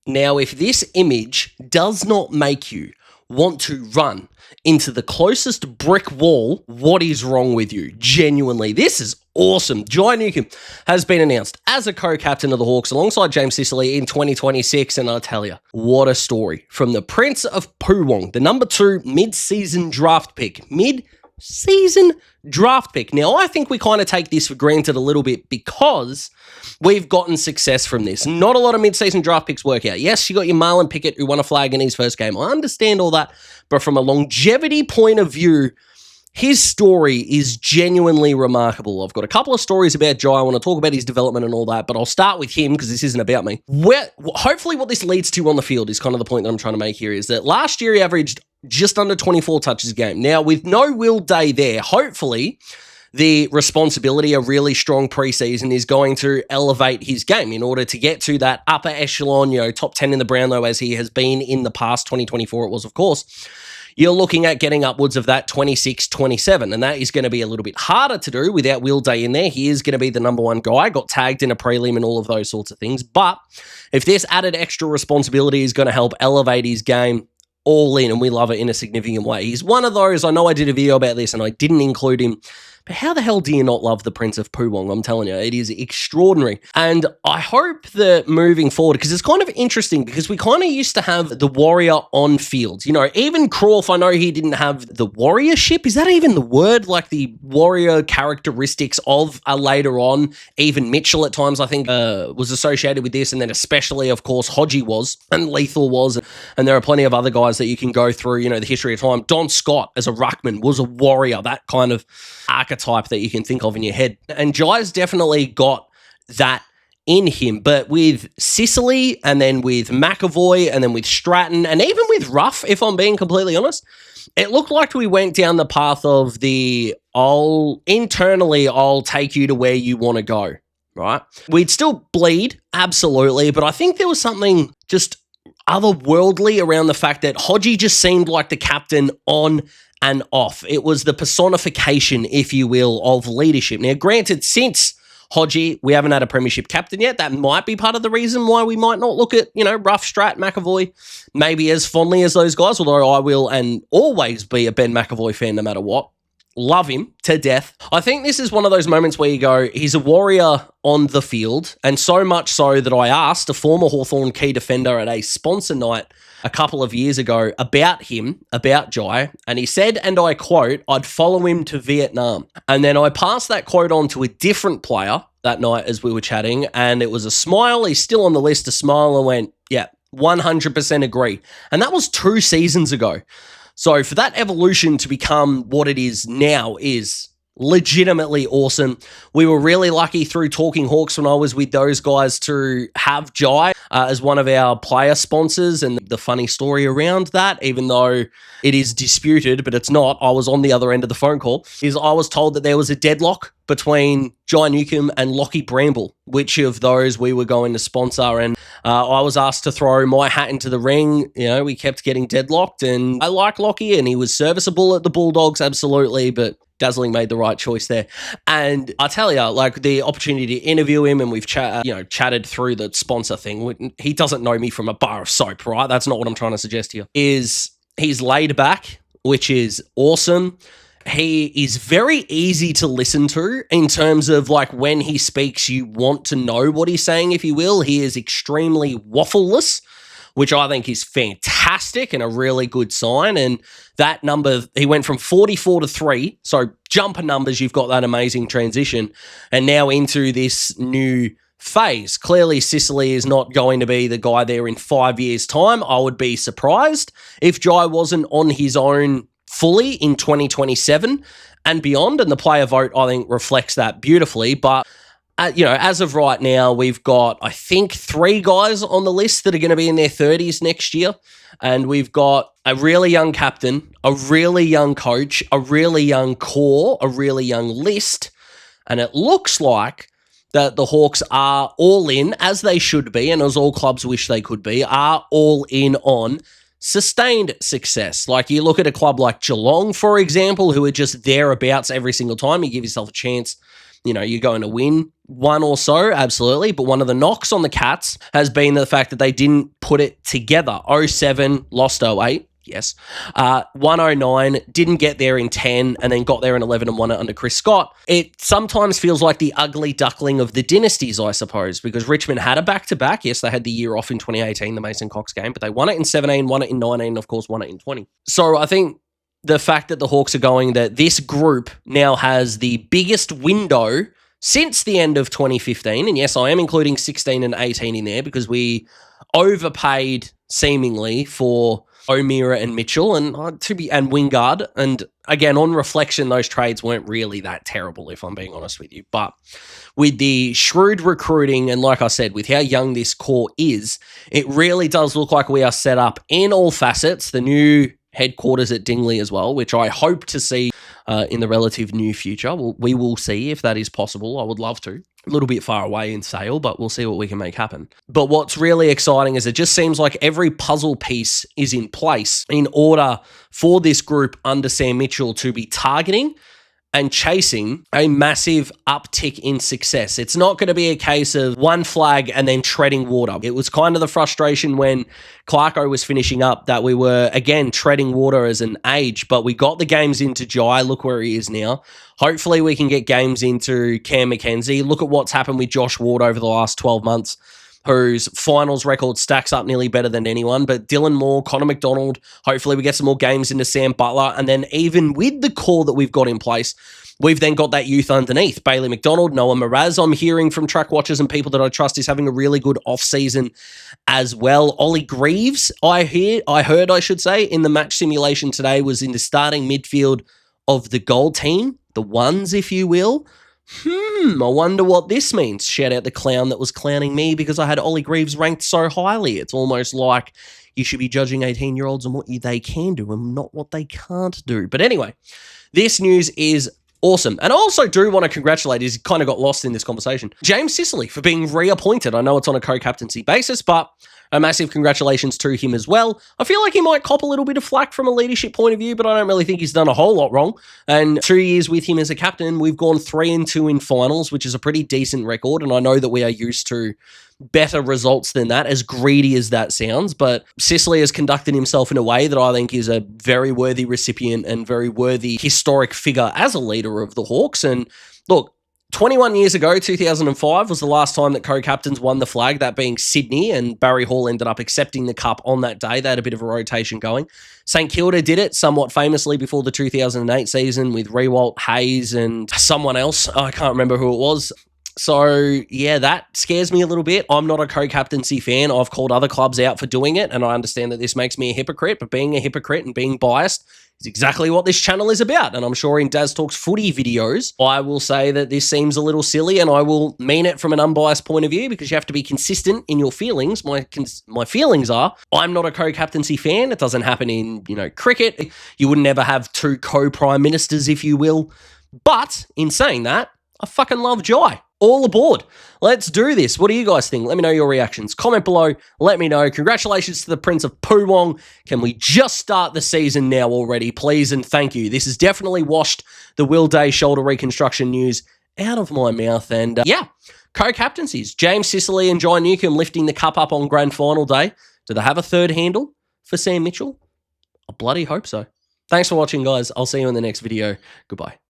Now, if this image does not make you want to run into the closest brick wall, what is wrong with you? Genuinely, this is awesome. Jai Newcombe has been announced as a co-captain of the Hawks alongside James Sicily in 2026, and I tell you, what a story from the Prince of Poowong, the number 2 mid-season draft pick. Mid-season draft pick. Now, I think we kind of take this for granted a little bit because we've gotten success from this. Not a lot of mid-season draft picks work out. Yes, you got your Marlon Pickett who won a flag in his first game. I understand all that, but from a longevity point of view, his story is genuinely remarkable. I've got a couple of stories about Jai. I want to talk about his development and all that, but I'll start with him because this isn't about me. Hopefully what this leads to on the field is kind of the point that I'm trying to make here, is that last year he averaged just under 24 touches a game. Now, with no Will Day there, hopefully the responsibility of really strong preseason is going to elevate his game in order to get to that upper echelon, top 10 in the Brownlow as he has been in the past. 2024 it was, of course. You're looking at getting upwards of that 26, 27, and that is going to be a little bit harder to do without Will Day in there. He is going to be the number 1 guy, got tagged in a prelim and all of those sorts of things. But if this added extra responsibility is going to help elevate his game, all in, and we love it in a significant way. He's one of those, I know I did a video about this and I didn't include him, but how the hell do you not love the Prince of Poowong? I'm telling you, it is extraordinary. And I hope that moving forward, because it's kind of interesting, because we kind of used to have the warrior on field. Even Croft, I know he didn't have the warriorship. Is that even the word? Like the warrior characteristics of later on. Even Mitchell at times, I think, was associated with this. And then especially, of course, Hodgie was, and Lethal was. And there are plenty of other guys that you can go through, the history of time. Don Scott as a ruckman was a warrior, that kind of archetype that you can think of in your head. And Jai's definitely got that in him. But with Sicily and then with McAvoy and then with Stratton and even with Ruff, if I'm being completely honest, it looked like we went down the path of I'll take you to where you want to go, right? We'd still bleed, absolutely, but I think there was something just otherworldly around the fact that Hodgie just seemed like the captain on and off. It was the personification, if you will, of leadership. Now, granted, since Hodgie, we haven't had a premiership captain yet. That might be part of the reason why we might not look at, Ruff, Strat, McAvoy, maybe as fondly as those guys, although I will and always be a Ben McAvoy fan no matter what. Love him to death. I think this is one of those moments where you go, he's a warrior on the field, and so much so that I asked a former Hawthorn key defender at a sponsor night a couple of years ago about Jai, and he said, and I quote, I'd follow him to Vietnam. And then I passed that quote on to a different player that night as we were chatting, and it was a smile. He's still on the list, a smile, and went, yeah, 100% agree. And that was 2 seasons ago. So for that evolution to become what it is now is legitimately awesome. We were really lucky through Talking Hawks when I was with those guys to have Jai as one of our player sponsors, and the funny story around that, even though it is disputed, but it's not, I was on the other end of the phone call, is I was told that there was a deadlock between Jai Newcombe and Lockie Bramble, which of those we were going to sponsor, and I was asked to throw my hat into the ring. We kept getting deadlocked, and I like Lockie, and he was serviceable at the Bulldogs, absolutely, but Dazzling made the right choice there. And I tell you, like, the opportunity to interview him, and we've chatted through the sponsor thing. He doesn't know me from a bar of soap, right? That's not what I'm trying to suggest here. He's laid back, which is awesome. He is very easy to listen to in terms of, like, when he speaks, you want to know what he's saying, if you will. He is extremely waffleless, which I think is fantastic and a really good sign. And that number, he went from 44 to 3. So jumper numbers, you've got that amazing transition. And now into this new phase. Clearly, Sicily is not going to be the guy there in 5 years' time. I would be surprised if Jai wasn't on his own fully in 2027 and beyond. And the player vote, I think, reflects that beautifully. But as of right now, we've got, I think, 3 guys on the list that are going to be in their 30s next year. And we've got a really young captain, a really young coach, a really young core, a really young list. And it looks like that the Hawks are all in, as they should be, and as all clubs wish they could be, are all in on sustained success. Like, you look at a club like Geelong, for example, who are just thereabouts every single time. You give yourself a chance you're going to win one or so, absolutely. But one of the knocks on the Cats has been the fact that they didn't put it together. 07, lost 08. Yes. 109, didn't get there in 10, and then got there in 11 and won it under Chris Scott. It sometimes feels like the ugly duckling of the dynasties, I suppose, because Richmond had a back-to-back. Yes, they had the year off in 2018, the Mason Cox game, but they won it in 17, won it in 19, and of course won it in 20. So I think the fact that the Hawks are going that this group now has the biggest window since the end of 2015, and yes, I am including 16 and 18 in there because we overpaid seemingly for O'Meara and Mitchell and Wingard. And again, on reflection, those trades weren't really that terrible, if I'm being honest with you. But with the shrewd recruiting and like I said, with how young this core is, it really does look like we are set up in all facets. The new headquarters at Dingley as well, which I hope to see in the relative near future. We will see if that is possible. I would love to. A little bit far away in Sale, but we'll see what we can make happen. But what's really exciting is it just seems like every puzzle piece is in place in order for this group under Sam Mitchell to be targeting and chasing a massive uptick in success. It's not going to be a case of one flag and then treading water. It was kind of the frustration when Clarko was finishing up that we were, again, treading water as an age, but we got the games into Jai. Look where he is now. Hopefully we can get games into Cam McKenzie. Look at what's happened with Josh Ward over the last 12 months, whose finals record stacks up nearly better than anyone. But Dylan Moore, Connor McDonald, hopefully we get some more games into Sam Butler. And then even with the core that we've got in place, we've then got that youth underneath. Bailey McDonald, Noah Miraz, I'm hearing from track watchers and people that I trust is having a really good off-season as well. Ollie Greaves, I heard in the match simulation today was in the starting midfield of the gold team, the ones, if you will. I wonder what this means. Shout out the clown that was clowning me because I had Ollie Greaves ranked so highly. It's almost like you should be judging 18-year-olds on what they can do and not what they can't do. But anyway, this news is awesome. And I also do want to congratulate, he's kind of got lost in this conversation, James Sicily for being reappointed. I know it's on a co-captaincy basis, but a massive congratulations to him as well. I feel like he might cop a little bit of flack from a leadership point of view, but I don't really think he's done a whole lot wrong. And 2 years with him as a captain, we've gone 3-2 in finals, which is a pretty decent record. And I know that we are used to better results than that, as greedy as that sounds. But Sicily has conducted himself in a way that I think is a very worthy recipient and very worthy historic figure as a leader of the Hawks. And look, 21 years ago, 2005, was the last time that co-captains won the flag, that being Sydney, and Barry Hall ended up accepting the cup on that day. They had a bit of a rotation going. St Kilda did it somewhat famously before the 2008 season with Rewalt, Hayes, and someone else. I can't remember who it was. So, yeah, that scares me a little bit. I'm not a co-captaincy fan. I've called other clubs out for doing it, and I understand that this makes me a hypocrite, but being a hypocrite and being biased is exactly what this channel is about. And I'm sure in Daz Talks footy videos, I will say that this seems a little silly, and I will mean it from an unbiased point of view because you have to be consistent in your feelings. My feelings are, I'm not a co-captaincy fan. It doesn't happen in, cricket. You would never have two co-prime ministers, if you will. But in saying that, I fucking love Jai. All aboard. Let's do this. What do you guys think? Let me know your reactions. Comment below. Let me know. Congratulations to the Prince of Poowong. Can we just start the season now already, please? And thank you. This has definitely washed the Will Day shoulder reconstruction news out of my mouth. And co-captaincies. James Sicily and Jai Newcombe lifting the cup up on grand final day. Do they have a third handle for Sam Mitchell? I bloody hope so. Thanks for watching, guys. I'll see you in the next video. Goodbye.